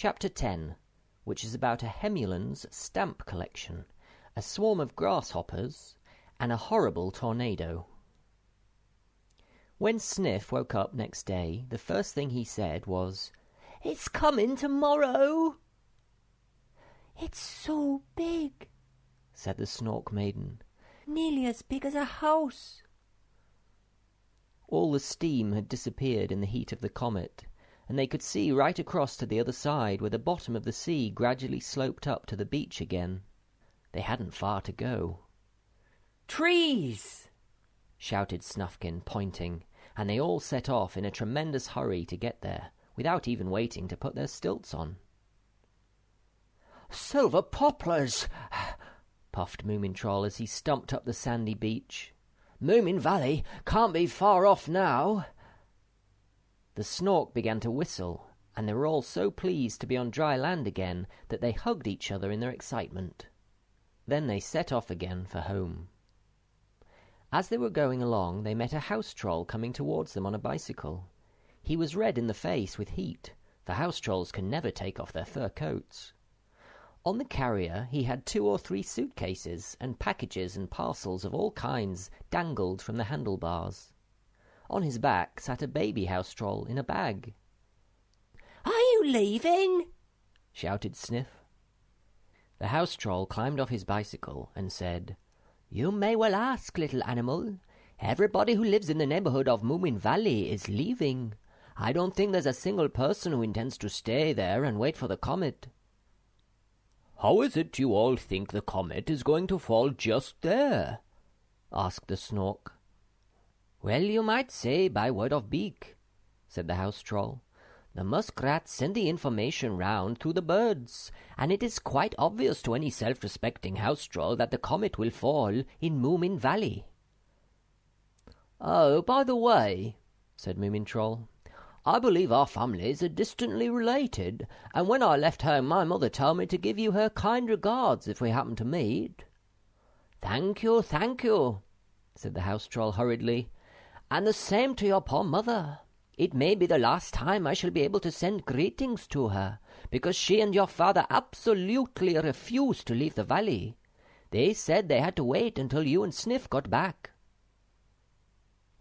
Chapter 10, which is about a Hemulan's stamp collection, a swarm of grasshoppers, and a horrible tornado. When Sniff woke up next day, the first thing he said was, "It's coming tomorrow." "It's so big," said the Snork Maiden. "Nearly as big as a house." All the steam had disappeared in the heat of the comet, and they could see right across to the other side where the bottom of the sea gradually sloped up to the beach again. They hadn't far to go. "Trees!" shouted Snufkin, pointing, and they all set off in a tremendous hurry to get there, without even waiting to put their stilts on. "Silver poplars!" puffed Moomin Troll as he stumped up the sandy beach. "Moomin Valley can't be far off now." The Snork began to whistle, and they were all so pleased to be on dry land again that they hugged each other in their excitement. Then they set off again for home. As they were going along, they met a house troll coming towards them on a bicycle. He was red in the face with heat, for house trolls can never take off their fur coats. On the carrier he had 2 or 3 suitcases, and packages and parcels of all kinds dangled from the handlebars. On his back sat a baby house troll in a bag. "Are you leaving?" shouted Sniff. The house troll climbed off his bicycle and said, "You may well ask, little animal. Everybody who lives in the neighborhood of Moomin Valley is leaving. I don't think there's a single person who intends to stay there and wait for the comet." "How is it you all think the comet is going to fall just there?" asked the Snork. "Well, you might say by word of beak," said the house troll. "The muskrats send the information round through the birds, and it is quite obvious to any self-respecting house troll that the comet will fall in Moomin Valley." "Oh, by the way," said Moomin Troll, "I believe our families are distantly related, and when I left home my mother told me to give you her kind regards if we happen to meet." Thank you, said the house troll hurriedly, "and the same to your poor mother. It may be the last time I shall be able to send greetings to her, because she and your father absolutely refused to leave the valley. They said they had to wait until you and Sniff got back."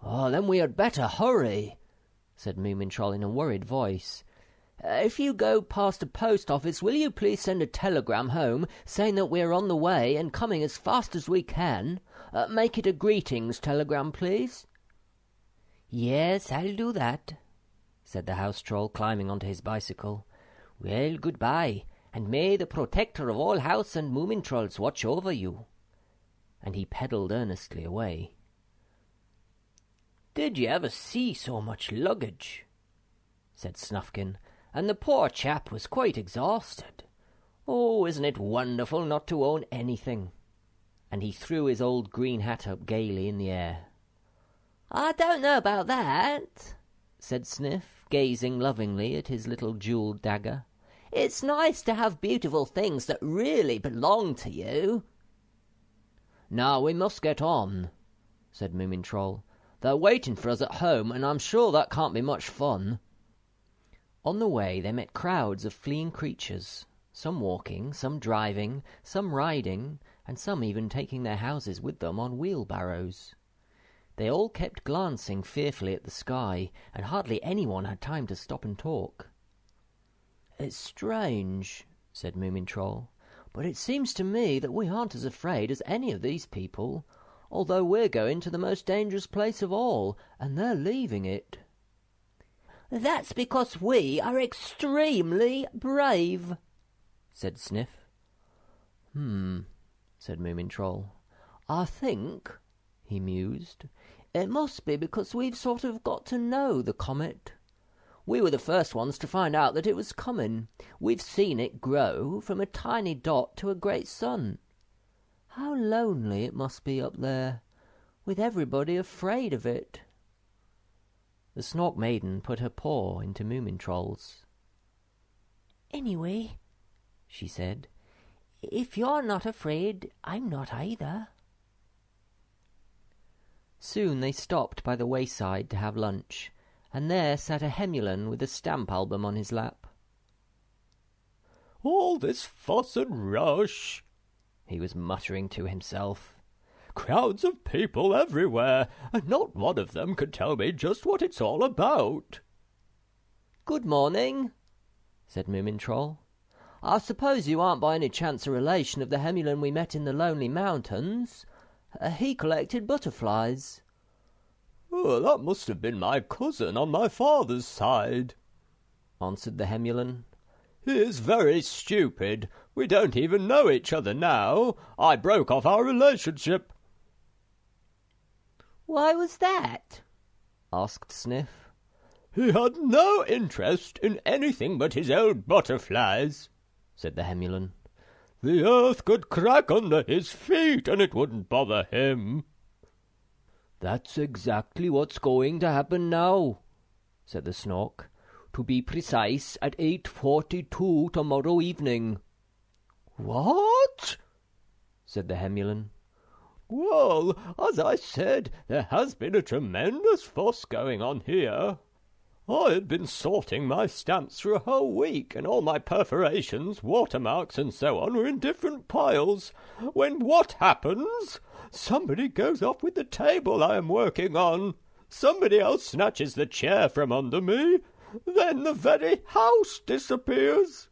"Oh, then we had better hurry," said Moomin Troll in a worried voice. "If you go past the post office, will you please send a telegram home saying that we're on the way and coming as fast as we can? Make it a greetings telegram, please." "Yes, I'll do that," said the house troll, climbing onto his bicycle. "Well, goodbye, and may the protector of all house and Moomin Trolls watch over you." And he pedalled earnestly away. "Did you ever see so much luggage?" said Snufkin, "and the poor chap was quite exhausted. Oh, isn't it wonderful not to own anything?" And he threw his old green hat up gaily in the air. "I don't know about that," said Sniff, gazing lovingly at his little jewelled dagger. "It's nice to have beautiful things that really belong to you." "Now we must get on," said Moomin Troll. "They're waiting for us at home, and I'm sure that can't be much fun." On the way they met crowds of fleeing creatures, some walking, some driving, some riding, and some even taking their houses with them on wheelbarrows. They all kept glancing fearfully at the sky, and hardly anyone had time to stop and talk. "It's strange," said Moomin Troll, "but it seems to me that we aren't as afraid as any of these people, although we're going to the most dangerous place of all, and they're leaving it." "That's because we are extremely brave," said Sniff. Said Moomin Troll. "I think," he mused, "it must be because we've sort of got to know the comet. We were the first ones to find out that it was coming. We've seen it grow from a tiny dot to a great sun. How lonely it must be up there, with everybody afraid of it." The Snork Maiden put her paw into Moomin Troll's. "Anyway," she said, "if you're not afraid, I'm not either." Soon they stopped by the wayside to have lunch, and there sat a Hemulan with a stamp album on his lap. All this fuss and rush," he was muttering to himself. "Crowds of people everywhere, and not one of them can tell me just what it's all about." "Good morning," said Moomin Troll. "I suppose you aren't by any chance a relation of the Hemulin we met in the Lonely Mountains? He collected butterflies." "Oh, that must have been my cousin on my father's side," answered the Hemulin. "He is very stupid. We don't even know each other now. I broke off our relationship." "Why was that?" asked Sniff. "He had no interest in anything but his old butterflies," said the Hemulin. "The earth could crack under his feet and it wouldn't bother him." "That's exactly what's going to happen now," said the Snork. "To be precise, at 8:42 tomorrow evening." "What?" said the Hemulin. "Well, as I said, there has been a tremendous fuss going on here. I had been sorting my stamps for a whole week, and all my perforations, watermarks, and so on were in different piles, when what happens? Somebody goes off with the table I am working on. Somebody else snatches the chair from under me. Then the very house disappears.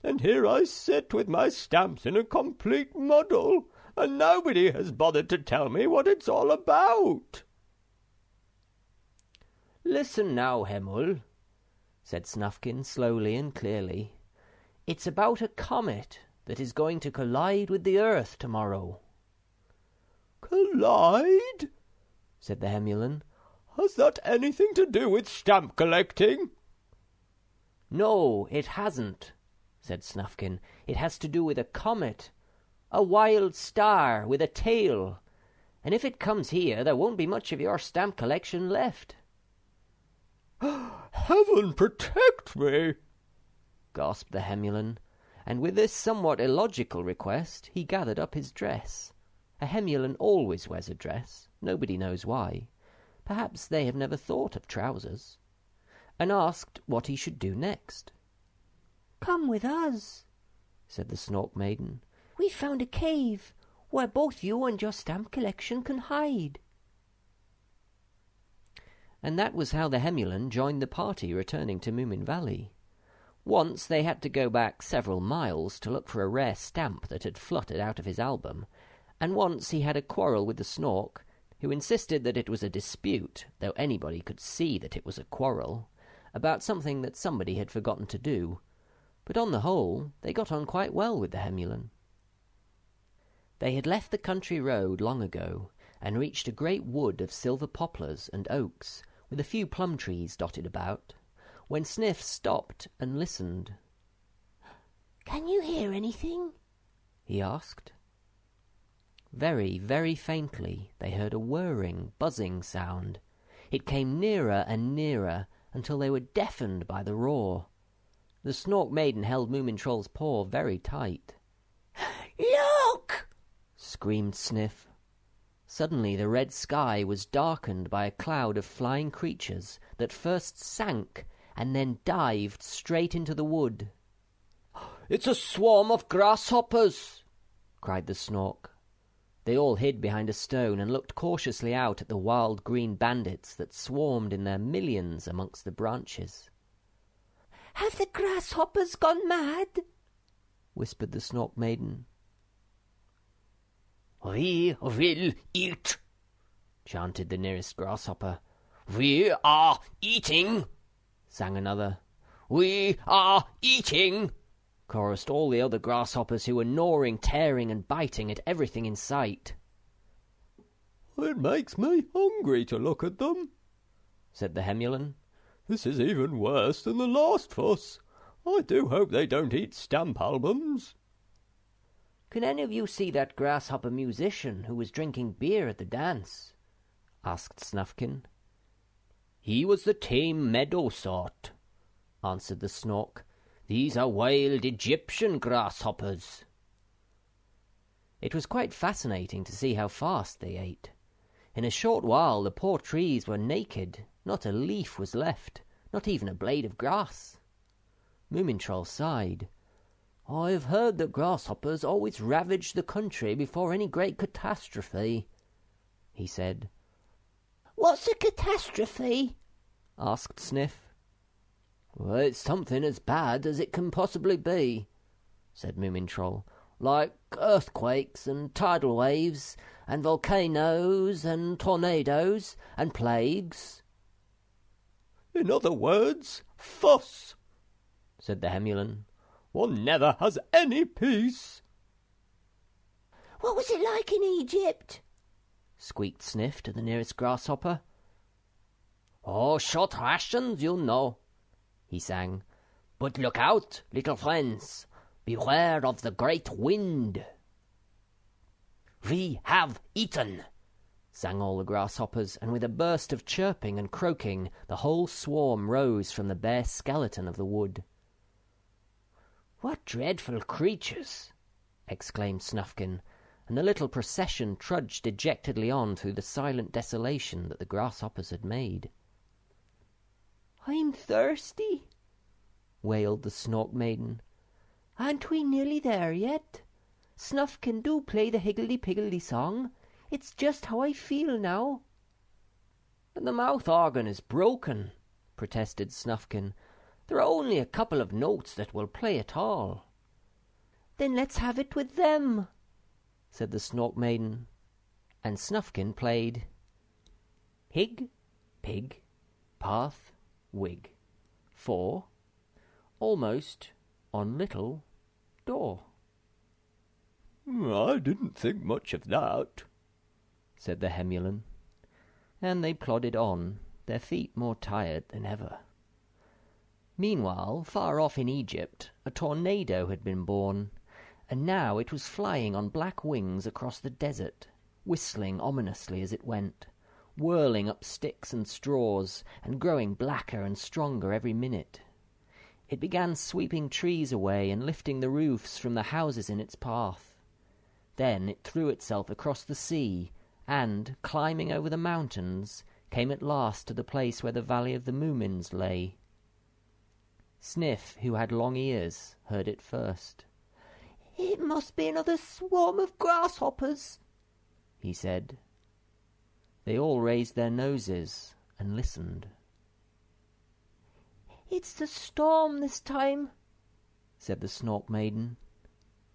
And here I sit with my stamps in a complete muddle, and nobody has bothered to tell me what it's all about." "Listen now, Hemul," said Snufkin slowly and clearly. "It's about a comet that is going to collide with the Earth tomorrow." "Collide?" said the Hemulin. "Has that anything to do with stamp collecting?" "No, it hasn't," said Snufkin. "It has to do with a comet, a wild star with a tail, and if it comes here there won't be much of your stamp collection left." "Heaven protect me!" gasped the Hemulin, and with this somewhat illogical request he gathered up his dress. A Hemulin always wears a dress, nobody knows why. Perhaps they have never thought of trousers, and asked what he should do next. "Come with us," said the Snork Maiden. "We've found a cave where both you and your stamp collection can hide." And that was how the Hemulin joined the party returning to Moomin Valley. Once they had to go back several miles to look for a rare stamp that had fluttered out of his album, and once he had a quarrel with the Snork, who insisted that it was a dispute, though anybody could see that it was a quarrel, about something that somebody had forgotten to do. But on the whole, they got on quite well with the Hemulin. They had left the country road long ago, and reached a great wood of silver poplars and oaks, with a few plum trees dotted about, when Sniff stopped and listened. "Can you hear anything?" he asked. Very, very faintly they heard a whirring, buzzing sound. It came nearer and nearer until they were deafened by the roar. The Snork Maiden held Moomin Troll's paw very tight. "Look!" screamed Sniff. Suddenly the red sky was darkened by a cloud of flying creatures that first sank and then dived straight into the wood. "It's a swarm of grasshoppers!" cried the Snork. They all hid behind a stone and looked cautiously out at the wild green bandits that swarmed in their millions amongst the branches. "Have the grasshoppers gone mad?" whispered the Snork Maiden. "We will eat," chanted the nearest grasshopper. "We are eating," sang another. "We are eating," chorused all the other grasshoppers who were gnawing, tearing, and biting at everything in sight. "It makes me hungry to look at them," said the Hemulin. "This is even worse than the last fuss. I do hope they don't eat stamp albums." "Can any of you see that grasshopper musician who was drinking beer at the dance?" asked Snufkin. "He was the tame meadow sort," answered the Snork. "These are wild Egyptian grasshoppers." It was quite fascinating to see how fast they ate. In a short while the poor trees were naked, not a leaf was left, not even a blade of grass. Moomin Troll sighed. I have heard that grasshoppers always ravage the country before any great catastrophe, he said. What's a catastrophe? Asked Sniff. Well, it's something as bad as it can possibly be, said Moomin Troll, like earthquakes and tidal waves and volcanoes and tornadoes and plagues. In other words, fuss, said the Hemulan. One never has any peace. What was it like in Egypt? Squeaked Sniff to the nearest grasshopper. Oh, short rations, you know, he sang. But look out, little friends. Beware of the great wind. We have eaten, sang all the grasshoppers, and with a burst of chirping and croaking, the whole swarm rose from the bare skeleton of the wood. What dreadful creatures! Exclaimed Snufkin, and the little procession trudged dejectedly on through the silent desolation that the grasshoppers had made. I'm thirsty, wailed the Snork Maiden. Aren't we nearly there yet? Snufkin, do play the higgledy-piggledy song. It's just how I feel now. But the mouth organ is broken, protested Snufkin. There are only a couple of notes that will play at all. Then let's have it with them, said the Snork Maiden, and Snufkin played Hig, Pig, Path, Wig, for, almost, on little, door. I didn't think much of that, said the Hemulan, and they plodded on, their feet more tired than ever. Meanwhile, far off in Egypt, a tornado had been born, and now it was flying on black wings across the desert, whistling ominously as it went, whirling up sticks and straws, and growing blacker and stronger every minute. It began sweeping trees away and lifting the roofs from the houses in its path. Then it threw itself across the sea, and, climbing over the mountains, came at last to the place where the valley of the Moomins lay. Sniff, who had long ears, heard it first. It must be another swarm of grasshoppers, he said. They all raised their noses and listened. It's the storm this time, said the Snork Maiden,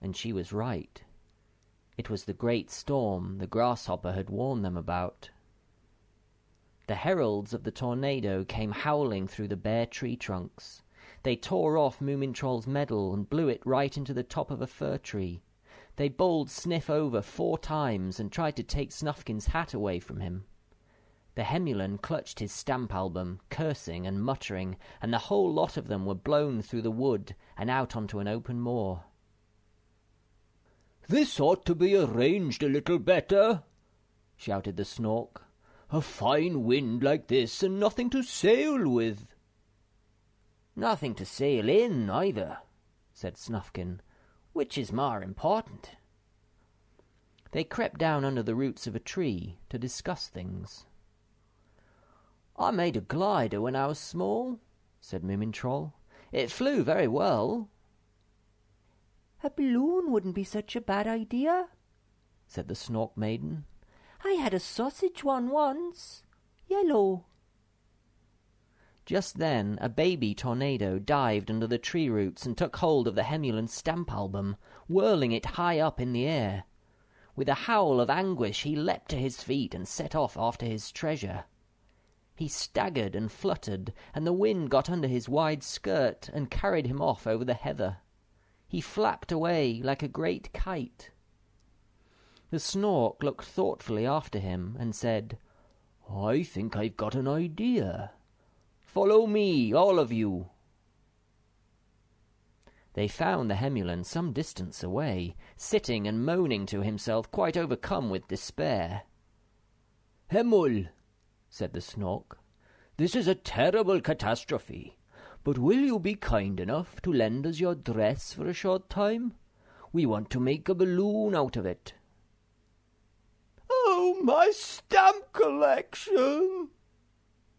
and she was right. It was the great storm the grasshopper had warned them about. The heralds of the tornado came howling through the bare tree trunks. They tore off Moomin Troll's medal and blew it right into the top of a fir tree. They bowled Sniff over 4 times and tried to take Snufkin's hat away from him. The Hemulan clutched his stamp album, cursing and muttering, and the whole lot of them were blown through the wood and out onto an open moor. This ought to be arranged a little better, shouted the Snork. A fine wind like this and nothing to sail with. Nothing to sail in, either, said Snufkin, which is more important. They crept down under the roots of a tree to discuss things. I made a glider when I was small, said Moomin Troll. It flew very well. A balloon wouldn't be such a bad idea, said the Snork Maiden. I had a sausage one once, yellow. Just then a baby tornado dived under the tree roots and took hold of the Hemulan's stamp album, whirling it high up in the air. With a howl of anguish he leapt to his feet and set off after his treasure. He staggered and fluttered, and the wind got under his wide skirt and carried him off over the heather. He flapped away like a great kite. The Snork looked thoughtfully after him and said, I think I've got an idea. Follow me, all of you. They found the Hemulan some distance away, sitting and moaning to himself, quite overcome with despair. Hemul, said the Snork, this is a terrible catastrophe, but will you be kind enough to lend us your dress for a short time? We want to make a balloon out of it. Oh, my stamp collection,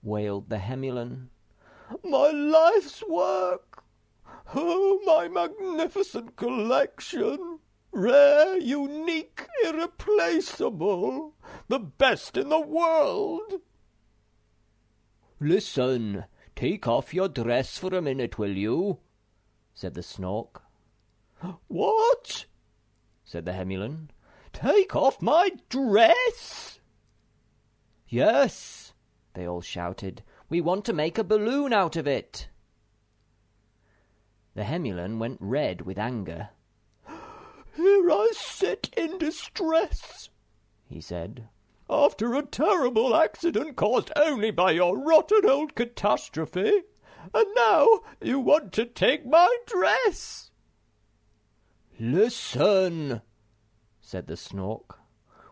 wailed the Hemulan. My life's work. Oh, my magnificent collection! Rare, unique, irreplaceable, the best in the world! Listen, take off your dress for a minute, will you? Said the Snork. What? Said the Hemulan. Take off my dress? Yes, they all shouted. We want to make a balloon out of it. The Hemulan went red with anger. Here I sit in distress, he said, after a terrible accident caused only by your rotten old catastrophe, and now you want to take my dress. Listen, said the Snork.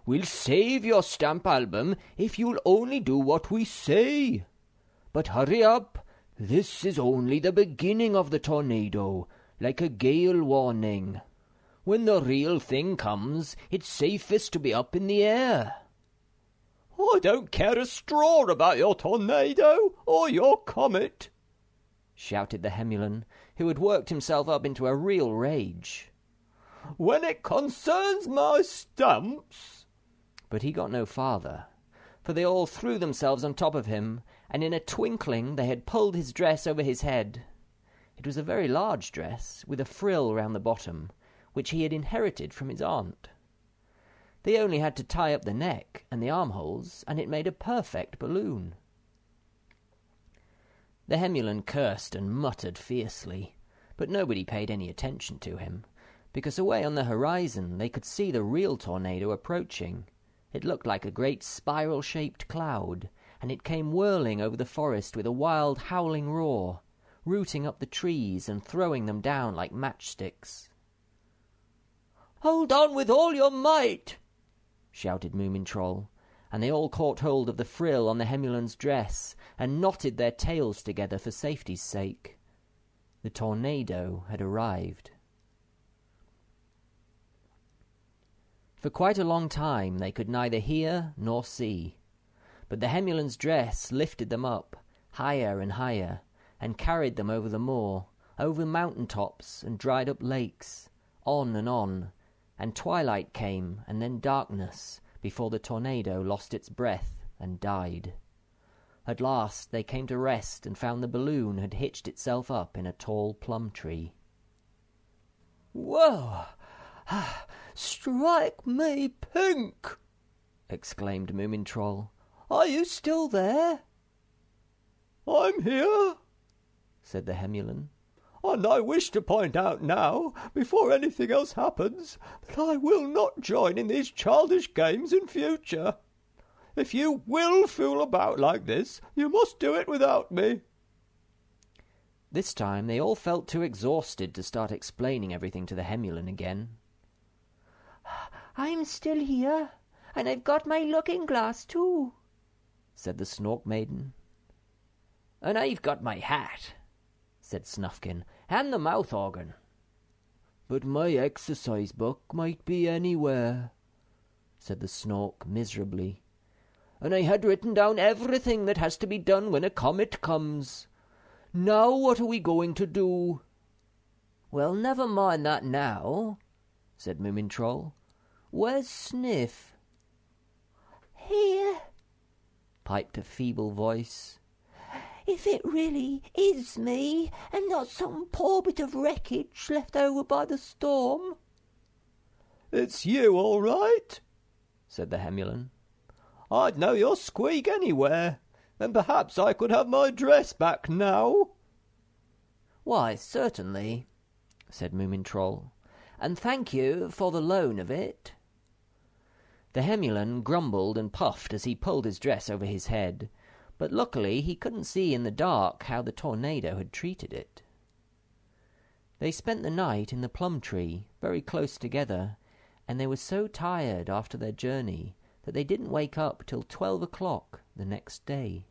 We'll save your stamp album if you'll only do what we say. But hurry up, this is only the beginning of the tornado, like a gale warning. When the real thing comes, it's safest to be up in the air. I don't care a straw about your tornado or your comet, shouted the Hemulan, who had worked himself up into a real rage. When it concerns my stamps... But he got no farther, for they all threw themselves on top of him, and in a twinkling they had pulled his dress over his head. It was a very large dress, with a frill round the bottom, which he had inherited from his aunt. They only had to tie up the neck and the armholes, and it made a perfect balloon. The Hemulan cursed and muttered fiercely, but nobody paid any attention to him, because away on the horizon they could see the real tornado approaching. It looked like a great spiral-shaped cloud, and it came whirling over the forest with a wild howling roar, rooting up the trees and throwing them down like matchsticks. "Hold on with all your might!" shouted Moomin Troll, and they all caught hold of the frill on the Hemulan's dress and knotted their tails together for safety's sake. The tornado had arrived. For quite a long time they could neither hear nor see, but the Hemulan's dress lifted them up, higher and higher, and carried them over the moor, over mountain tops and dried up lakes, on, and twilight came, and then darkness, before the tornado lost its breath and died. At last they came to rest and found the balloon had hitched itself up in a tall plum tree. "Whoa! Strike me pink!" exclaimed Moomin Troll. "Are you still there?" I'm here, said the Hemulan. and I wish to point out now, before anything else happens, that I will not join in these childish games in future. If you will fool about like this, you must do it without me. This time they all felt too exhausted to start explaining everything to the Hemulan again. "I'm still here, and I've got my looking-glass too," said the Snork Maiden. "And I've got my hat," said Snufkin, "and the mouth-organ." "But my exercise book might be anywhere," said the Snork miserably. "And I had written down everything that has to be done when a comet comes. Now what are we going to do?" "Well, never mind that now," said Moomin Troll. "Where's Sniff?" "Here," piped a feeble voice. "If it really is me, and not some poor bit of wreckage left over by the storm." It's you, all right, said the Hemulan. I'd know your squeak anywhere, and perhaps I could have my dress back now. "Why, certainly," said Moomin Troll, "and thank you for the loan of it." The Hemulan grumbled and puffed as he pulled his dress over his head, but luckily he couldn't see in the dark how the tornado had treated it. They spent the night in the plum tree, very close together, and they were so tired after their journey that they didn't wake up till 12 o'clock the next day.